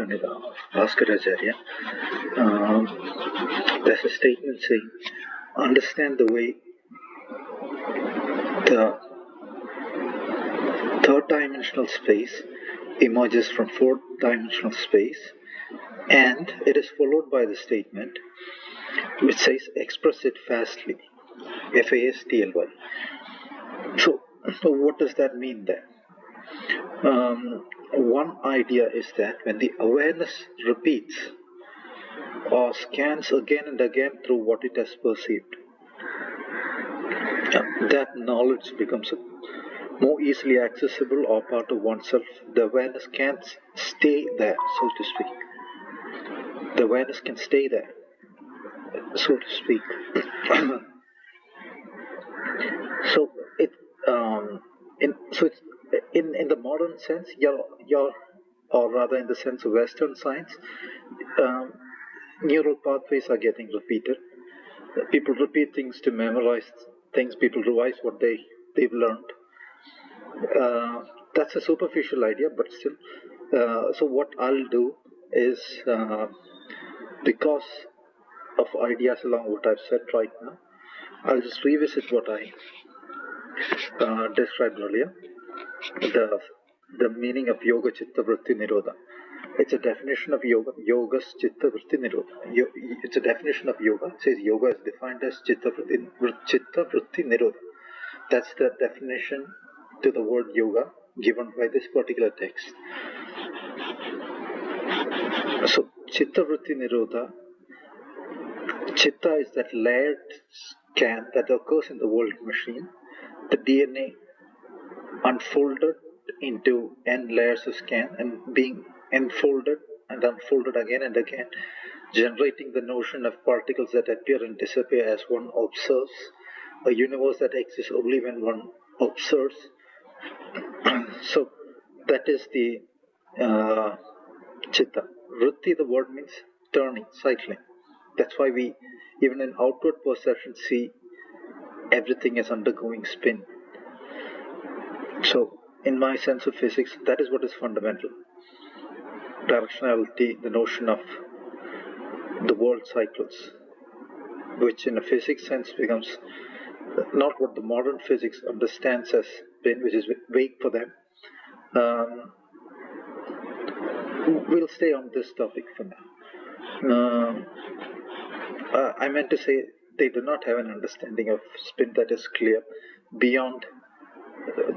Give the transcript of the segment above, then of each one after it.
Pranida Bhaskaracharya. There's a statement saying, understand the way the third dimensional space emerges from fourth dimensional space, and it is followed by the statement which says, express it fastly. Fastly. So what does that mean then? One idea is that when the awareness repeats or scans again and again through what it has perceived, that knowledge becomes more easily accessible or part of oneself. The awareness can't stay there, so to speak. The awareness can stay there, so to speak. So in the modern sense, or rather in the sense of Western science, neural pathways are getting repeated. People repeat things to memorize things. People revise what they've learned. That's a superficial idea, but still. So what I'll do is, because of ideas along what I've said right now, I'll just revisit what I described earlier. The meaning of yoga chitta vritti nirodha. It's a definition of yoga. Yoga's chitta vritti nirodha. It's a definition of yoga. It says yoga is defined as chitta vritti nirodha. That's the definition to the word yoga given by this particular text. So chitta vritti nirodha. Chitta is that layered scan that occurs in the world machine. The DNA unfolded into n layers of scan and being enfolded and unfolded again and again, generating the notion of particles that appear and disappear as one observes, a universe that exists only when one observes. So that is the chitta. Vritti, the word means turning, cycling. That's why we, even in outward perception, see everything is undergoing spin. So, in my sense of physics, that is what is fundamental. Directionality, the notion of the world cycles, which in a physics sense becomes not what the modern physics understands as spin, which is vague for them. We'll stay on this topic for now. I meant to say they do not have an understanding of spin that is clear beyond,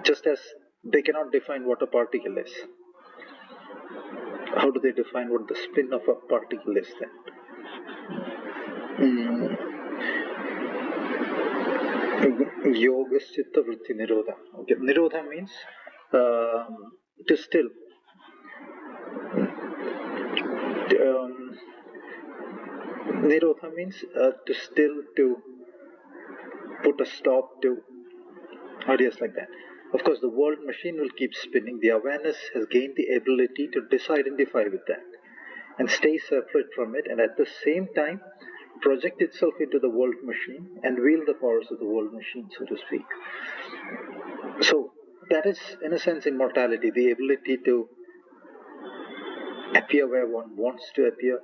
just as they cannot define what a particle is. How do they define what the spin of a particle is then? Yoga chitta vritti nirodha. Okay, nirodha means to still. Nirodha means to still, to put a stop to, ideas like that. Of course, the world machine will keep spinning. The awareness has gained the ability to disidentify with that and stay separate from it, and at the same time project itself into the world machine and wield the powers of the world machine, so to speak. So that is, in a sense, immortality, the ability to appear where one wants to appear,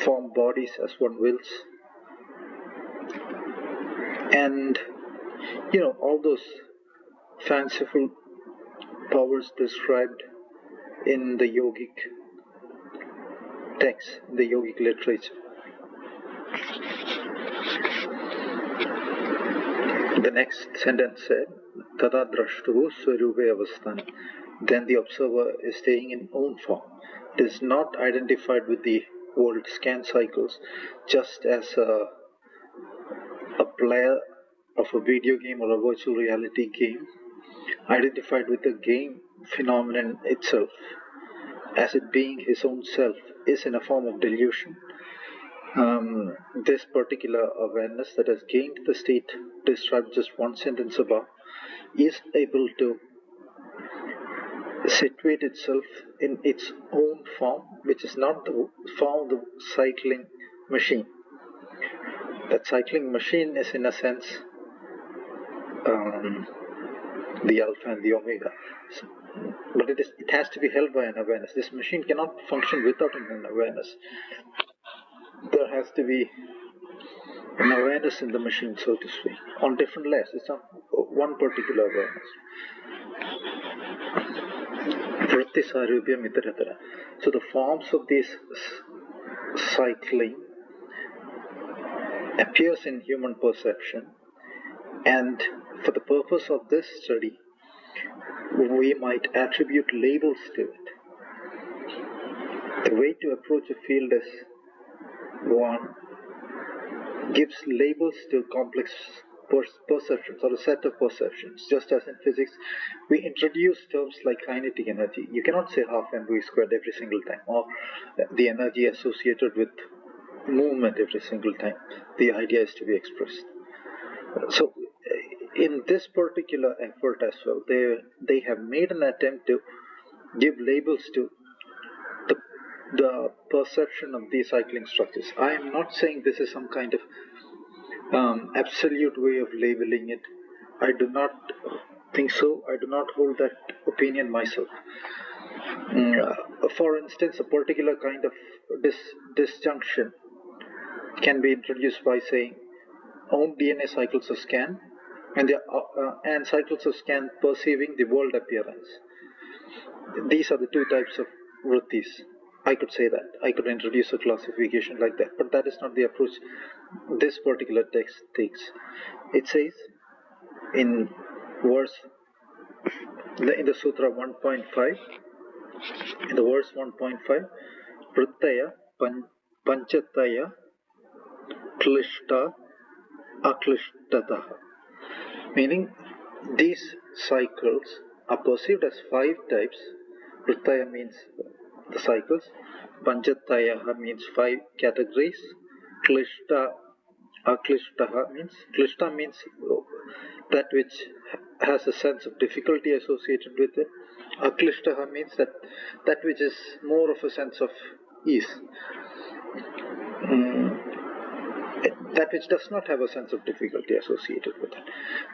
form bodies as one wills, and all those fanciful powers described in the yogic texts, in the yogic literature. The next sentence said, Tada drashtuhu swarupe avasthana. Then the observer is staying in own form. It is not identified with the world scan cycles, just as a player of a video game or a virtual reality game identified with the game phenomenon itself, as it being his own self, is in a form of delusion. This particular awareness that has gained the state described just one sentence above is able to situate itself in its own form, which is not the form of the cycling machine. That cycling machine is, in a sense, the alpha and the omega. But it has to be held by an awareness. This machine cannot function without an awareness. There has to be an awareness in the machine, so to speak, on different layers. It's not one particular awareness. Vritti sarubhyam itaratara. So the forms of this cycling appears in human perception, and for the purpose of this study, we might attribute labels to it. The way to approach a field is one gives labels to complex perceptions or a set of perceptions. Just as in physics, we introduce terms like kinetic energy. You cannot say half mv squared every single time, or the energy associated with movement every single time the idea is to be expressed. So in this particular effort as well, they have made an attempt to give labels to the perception of these cycling structures. I am not saying this is some kind of absolute way of labeling it. I do not think so. I do not hold that opinion myself. For instance, a particular kind of disjunction can be introduced by saying own DNA cycles of scan and cycles of scan perceiving the world appearance. These are the two types of vrittis. I could say that. I could introduce a classification like that, but that is not the approach this particular text takes. It says in the Sutra 1.5, in the verse 1.5, Vrittaya Panchataya Klishta Aklishtataha. Meaning, these cycles are perceived as 5 types. Vrittaya means the cycles. Panchataya means 5 categories. Aklishtaha means that which has a sense of difficulty associated with it. Aklishtaha means that which is more of a sense of ease. That which does not have a sense of difficulty associated with it.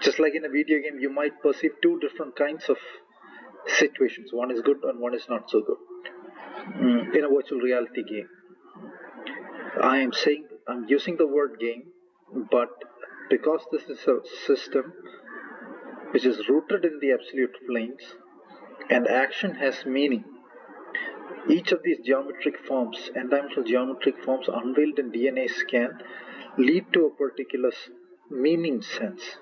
Just like in a video game, you might perceive 2 different kinds of situations. One is good and one is not so good. In a virtual reality game, I'm using the word game, but because this is a system which is rooted in the absolute planes and action has meaning, each of these geometric forms, n-dimensional geometric forms unveiled in DNA scan, lead to a particular meaning sense.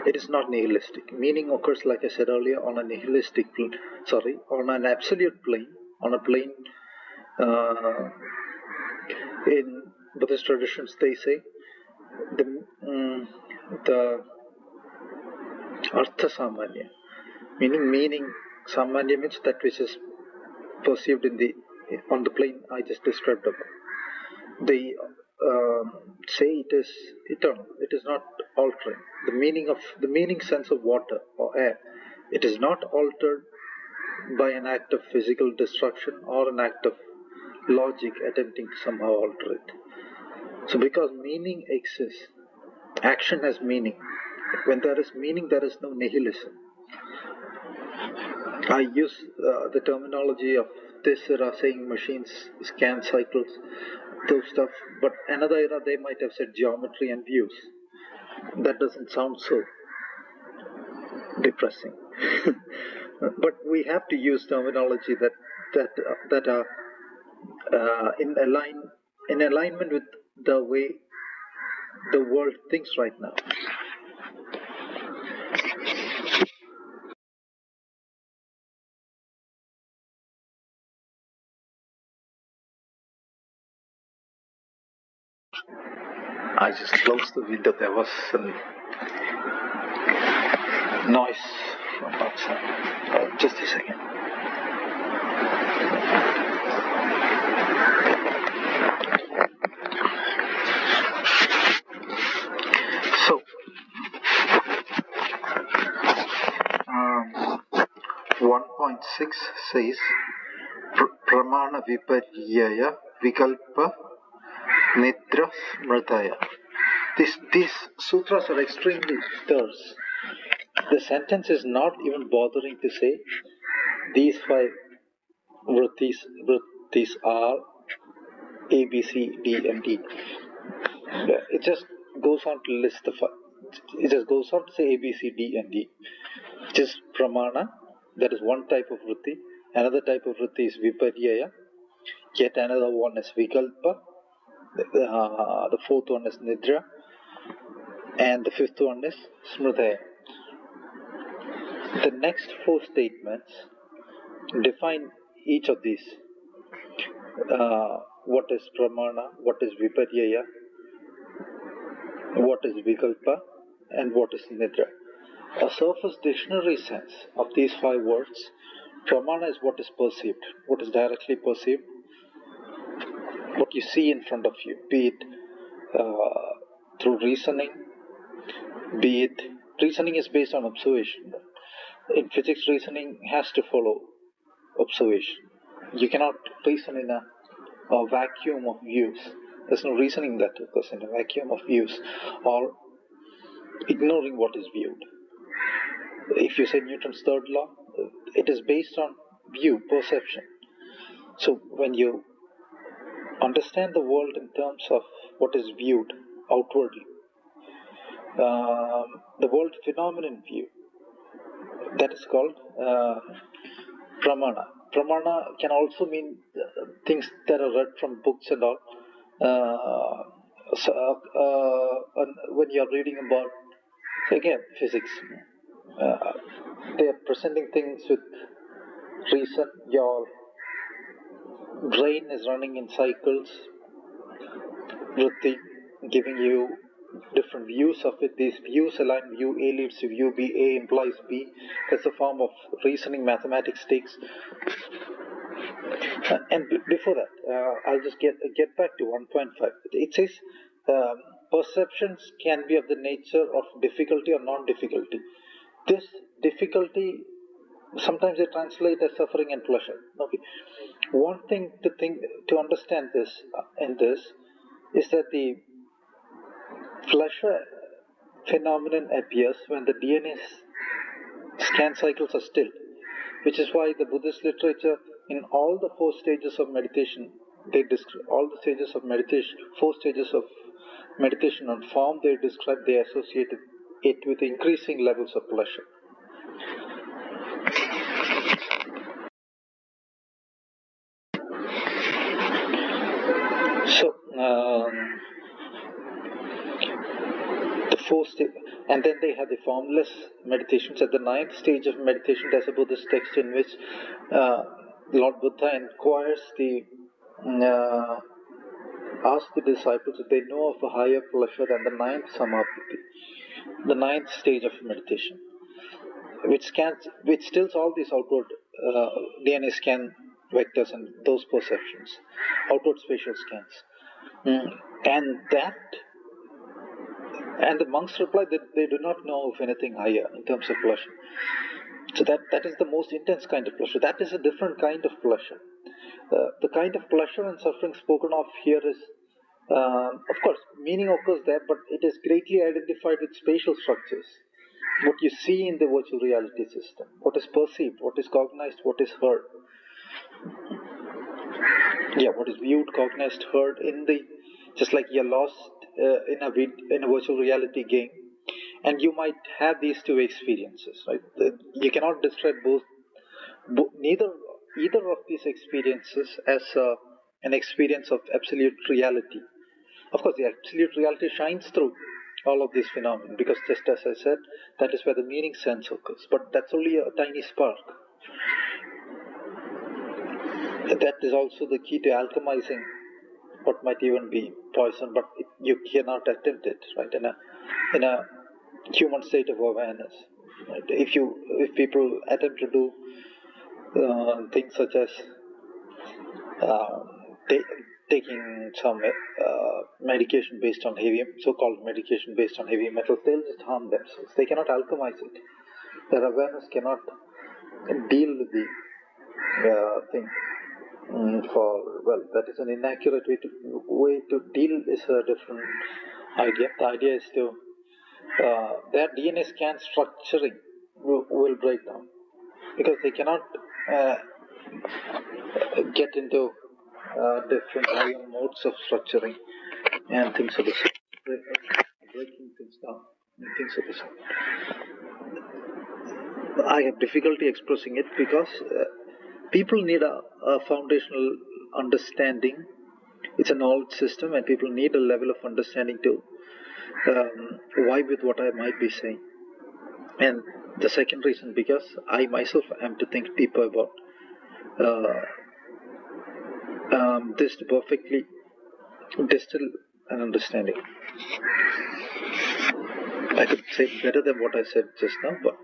It is not nihilistic. Meaning occurs, like I said earlier, on a nihilistic plane, on an absolute plane, on a plane. In Buddhist traditions, they say the Artha Samanya, meaning Samanya means that which is perceived on the plane I just described above. They say it is eternal. It is not altering. The meaning sense of water or air, it is not altered by an act of physical destruction or an act of logic attempting to somehow alter it. So because meaning exists, action has meaning. When there is meaning, there is no nihilism. I use the terminology of this era, saying machines scan cycles, those stuff, but another era they might have said geometry and views. That doesn't sound so depressing. But we have to use terminology that are in alignment with the way the world thinks right now. I just closed the window. There was some noise from outside. Just a second. So, 1.6 says Pramana Viparyaya Vikalpa Nidra Smritaya. These sutras are extremely terse. The sentence is not even bothering to say these five vrittis are A, B, C, D, and E. It just goes on to list the five. It just goes on to say A, B, C, D, and E. Which is pramana, that is one type of vritti. Another type of vritti is viparyaya. Yet another one is vikalpa. The fourth one is nidra. And the fifth one is smridaya. The next four statements define each of these. What is pramana, what is viparyaya, what is vikalpa, and what is nidra. A surface dictionary sense of these five words, pramana is what is perceived, what is directly perceived, what you see in front of you, be it through reasoning, be it reasoning is based on observation. In physics, reasoning has to follow observation. You cannot reason in a vacuum of views. There's no reasoning that occurs in a vacuum of views or ignoring what is viewed. If you say Newton's third law, it is based on view, perception. So when you understand the world in terms of what is viewed outwardly, the world phenomenon view, that is called pramana. Pramana can also mean things that are read from books and all. When you are reading about, again, physics, they are presenting things with reason. Your brain is running in cycles, vritti, giving you different views of it. These views align view A leads to view B, A implies B. That's a form of reasoning mathematics takes. And before that, I'll just get back to 1.5. It says perceptions can be of the nature of difficulty or non-difficulty. This difficulty, sometimes they translate as suffering and pleasure. Okay. One thing to understand this in this is that the pleasure phenomenon appears when the DNA scan cycles are still, which is why the Buddhist literature, in all the four stages of meditation, they describe all the stages of meditation, four stages of meditation on form, they describe, they associated it with increasing levels of pleasure. So, the four stages, and then they have the formless meditations. At the ninth stage of meditation, there's a Buddhist text in which Lord Buddha inquires asks the disciples if they know of a higher pleasure than the ninth samapati, the ninth stage of meditation, which stills all these outward DNA scan vectors and those perceptions, outward spatial scans. And the monks reply that they do not know of anything higher in terms of pleasure. So that is the most intense kind of pleasure. That is a different kind of pleasure. The kind of pleasure and suffering spoken of here is, of course, meaning occurs there, but it is greatly identified with spatial structures. What you see in the virtual reality system, what is perceived, what is cognized, what is heard. Yeah, what is viewed, cognized, heard just like you're lost in a virtual reality game, and you might have these two experiences, right? You cannot describe either of these experiences as an experience of absolute reality. Of course, the absolute reality shines through all of these phenomena because, just as I said, that is where the meaning sense occurs. But that's only a tiny spark. That is also the key to alchemizing what might even be poison, but you cannot attempt it, right? In a human state of awareness, right? If people attempt to do things such as taking some medication based on so-called medication based on heavy metals, they'll just harm themselves. They cannot alchemize it. Their awareness cannot deal with the thing. That is an inaccurate way to deal is a different idea. The idea is to their DNA scan structuring will break down because they cannot uh, get into different higher modes of structuring and things of the sort, breaking things down and things of the sort. I have difficulty expressing it because people need a foundational understanding. It's a knowledge system, and people need a level of understanding to vibe with what I might be saying. And the second reason, because I myself am to think deeper about this to perfectly distill an understanding. I could say better than what I said just now, but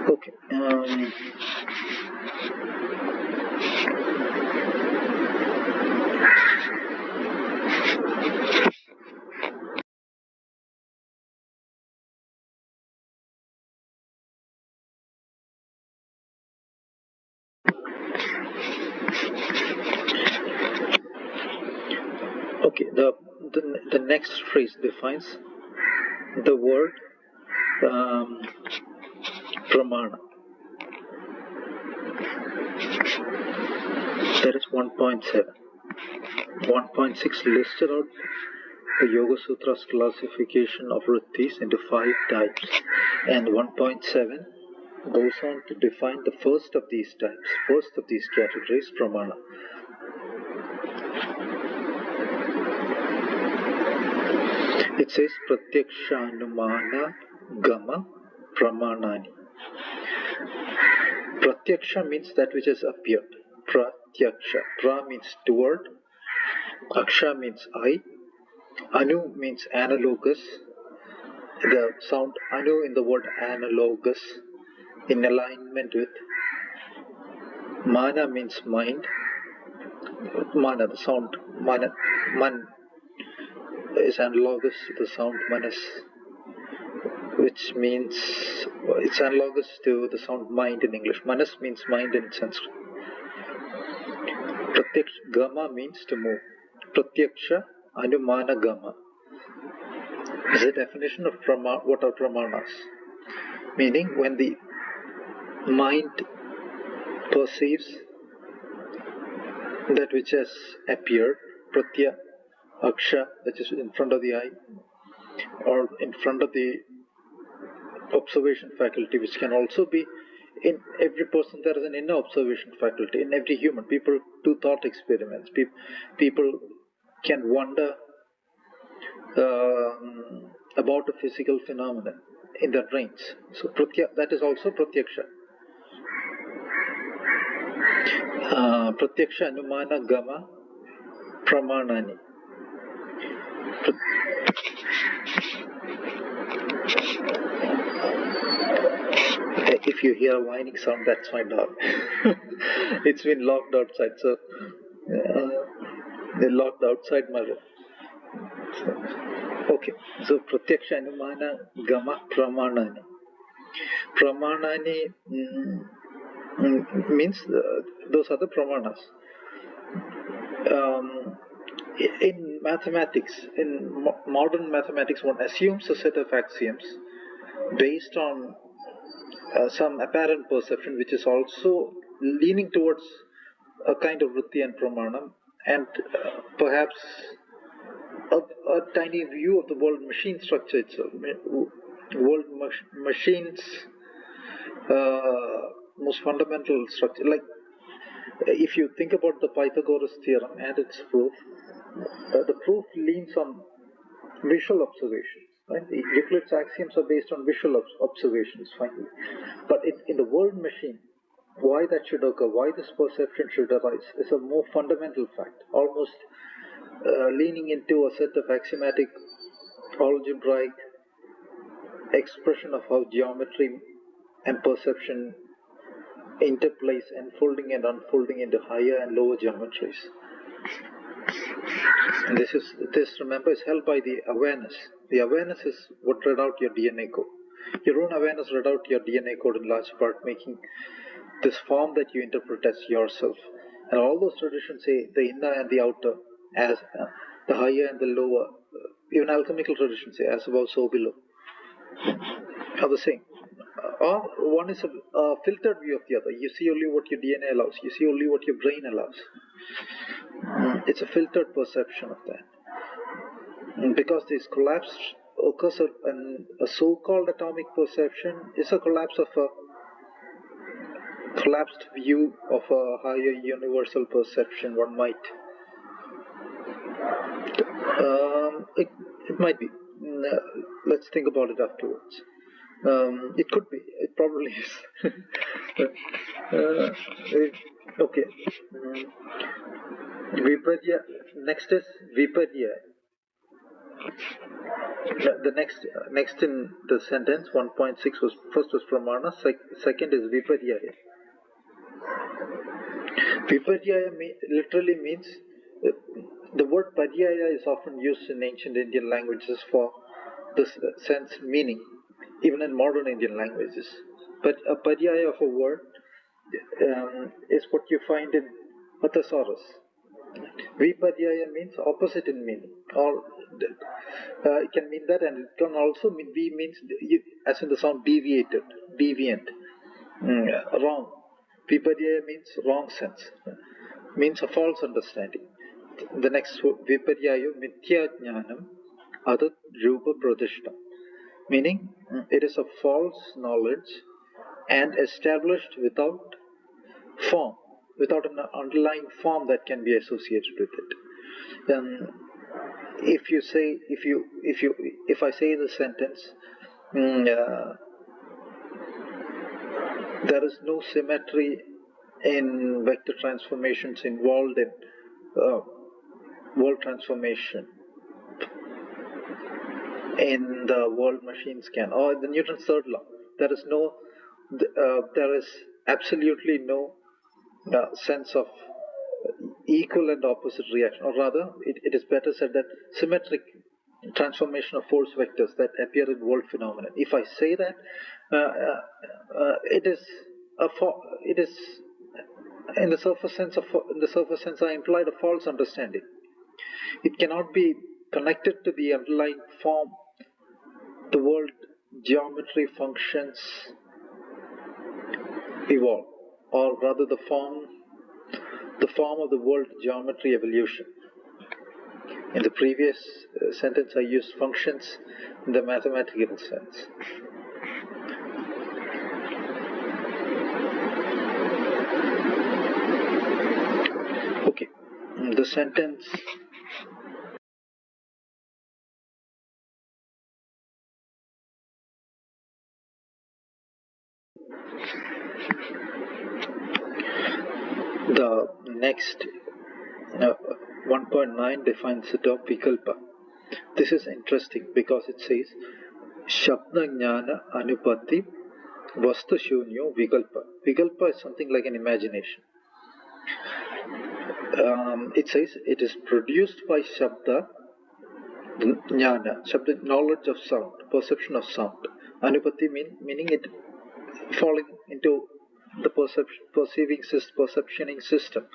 okay. Okay, the next phrase defines the word pramana. That is 1.7. 1.6 listed out the YogaSutras classification of vrittis into 5 types, and 1.7 goes on to define the first of these types, first of these categories, pramana. It says pratyakshanumana gama pramanani. Pratyaksha means that which has appeared. Pratyaksha. Pra means toward. Aksha means I. Anu means analogous. The sound anu in the word analogous in alignment with. Mana means mind. Mana, the sound mana, man is analogous to the sound manas, which means it's analogous to the sound mind in English. Manas means mind in Sanskrit. Pratyaksha gama means to move. Pratyaksha anumana gama is a definition of what are pramanas. Meaning when the mind perceives that which has appeared, pratya, aksha, that is in front of the eye, or in front of the observation faculty, which can also be in every person. There is an inner observation faculty in every human. People do thought experiments. People can wonder about a physical phenomenon in their brains. So that is also pratyaksha. Pratyaksha anumana gama pramanani. If you hear a whining sound, that's my dog. It's been locked outside, so they locked outside my room. Okay, so pratyaksha anumana gama pramanani. Pramanani means those are the pramanas. In mathematics, in modern mathematics, one assumes a set of axioms based on some apparent perception, which is also leaning towards a kind of vritti and pramana, and perhaps a tiny view of the world machine structure itself. World machines, most fundamental structure. Like if you think about the Pythagoras theorem and its proof, the proof leans on visual observations. Right? The Euclid's axioms are based on visual observations, finally. But in the world machine, why that should occur, why this perception should arise, is a more fundamental fact, almost leaning into a set of axiomatic, algebraic expression of how geometry and perception interplays, enfolding and unfolding into higher and lower geometries. And this, remember, is held by the awareness. The awareness is what read out your DNA code. Your own awareness read out your DNA code in large part, making this form that you interpret as yourself. And all those traditions say the inner and the outer as the higher and the lower. Even alchemical traditions say, as above, so below, are the same. Or one is a filtered view of the other. You see only what your DNA allows. You see only what your brain allows. It's a filtered perception of that. Because this collapse occurs, and a so-called atomic perception is a collapse of a collapsed view of a higher universal perception. One might. It might be. Let's think about it afterwards. It could be. It probably is. Okay. Viparya. Next is Viparya. The next in the sentence 1.6 was first was Pramana. Second is Viparyaya. Viparyaya literally means the word paryaya is often used in ancient Indian languages for this sense meaning, even in modern Indian languages. But a paryaya of a word is what you find in a thesaurus. Viparyaya means opposite in meaning, or it can mean that, and it can also mean V means as in the sound deviated, deviant, wrong. Viparyaya means wrong sense, means a false understanding. The next Viparyayo Mithya Jnanam Adat Rupa Pradishta, meaning it is a false knowledge and established without form, without an underlying form that can be associated with it. If I say the sentence, there is no symmetry in vector transformations involved in world transformation in the world machine scan or the Newton's third law. There is absolutely no sense of equal and opposite reaction, or rather, it is better said that symmetric transformation of force vectors that appear in world phenomena. If I say that, it is in the surface sense I implied a false understanding. It cannot be connected to the underlying form. The world geometry functions evolve, or rather the form of the world geometry evolution. In the previous sentence I used functions in the mathematical sense. Okay, the sentence the next 1.9 defines the term vikalpa. This is interesting because it says Shabda Jnana Anupatti Vastu Shunyo Vikalpa. Vikalpa is something like an imagination. It says it is produced by Shabda Jnana, Shabda knowledge of sound, perception of sound. Anupatti meaning it falling into the perceptioning system.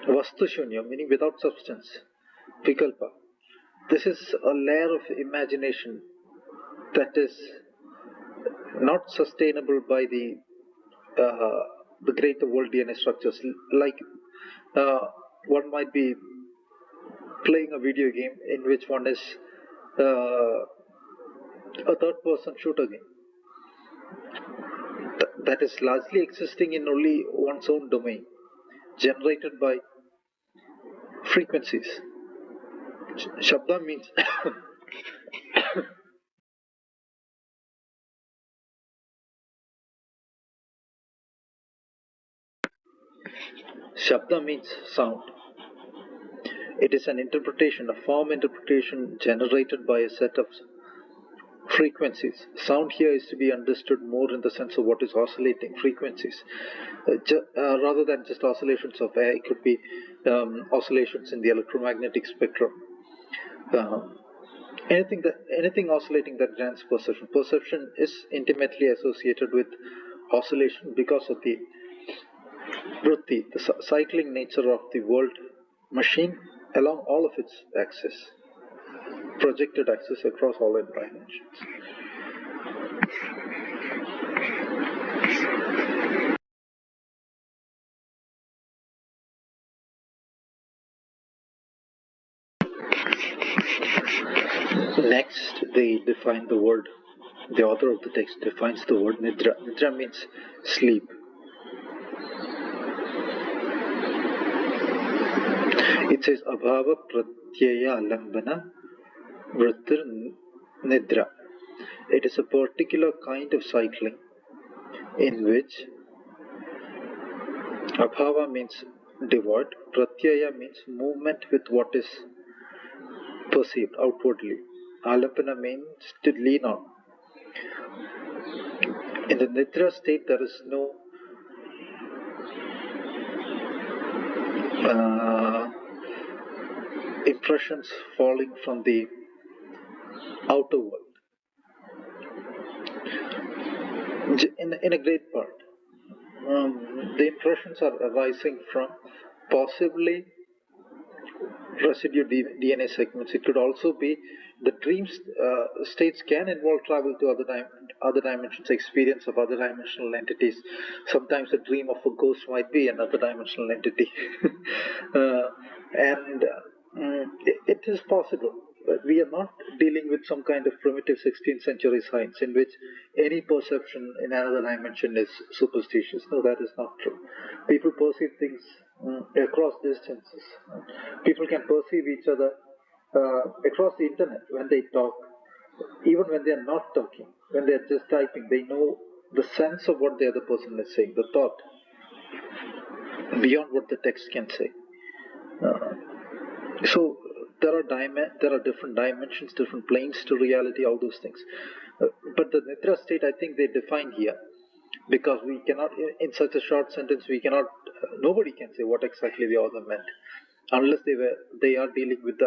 Vastu Shunya meaning without substance. Vikalpa. This is a layer of imagination that is not sustainable by the greater world DNA structures. Like one might be playing a video game in which one is a third-person shooter game that is largely existing in only one's own domain, generated by frequencies. Shabda means Shabda means sound. It is an interpretation, a form interpretation generated by a set of frequencies. Sound here is to be understood more in the sense of what is oscillating, frequencies, rather than just oscillations of air. It could be oscillations in the electromagnetic spectrum. Anything oscillating that grants perception. Perception is intimately associated with oscillation because of the vritti, the cycling nature of the world machine along all of its axis, projected axis across all its dimensions. Next, they define the word. The author of the text defines the word nidra. Nidra means sleep. It says abhava pratyaya alambana vrittir nidra. It is a particular kind of cycling in which abhava means devoid, pratyaya means movement with what is perceived outwardly. Alapana means to lean on. In the nidra state, there is no impressions falling from the outer world. In a great part, the impressions are arising from possibly residue DNA segments. It could also be the dreams states can involve travel to other dimensions, experience of other dimensional entities. Sometimes a dream of a ghost might be another dimensional entity, and it is possible. But we are not dealing with some kind of primitive 16th century science in which any perception in another dimension is superstitious. No, that is not true. People perceive things across distances. People can perceive each other across the internet when they talk, even when they are not talking, when they are just typing. They know the sense of what the other person is saying, the thought, beyond what the text can say. So there are different dimensions, different planes to reality, all those things. But the nidra state, I think they define here, because we cannot, in such a short sentence, we cannot. Nobody can say what exactly the author meant, unless they are dealing with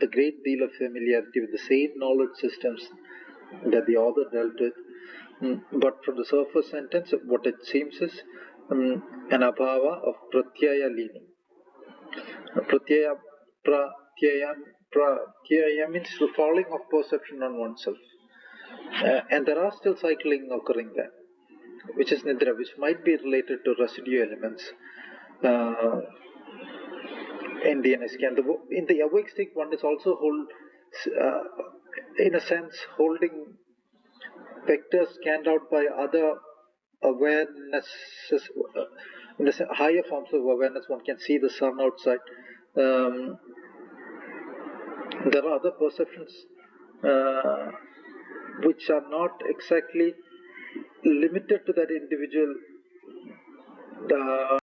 a great deal of familiarity with the same knowledge systems that the author dealt with. But from the surface sentence, what it seems is an abhava of pratyaya leaning. Pratyaya means the falling of perception on oneself. And there are still cycling occurring there, which is nidra, which might be related to residue elements in DNA scan. In the awake state, one is also in a sense, holding vectors scanned out by other awarenesses. In the higher forms of awareness, one can see the sun outside. There are other perceptions which are not exactly limited to that individual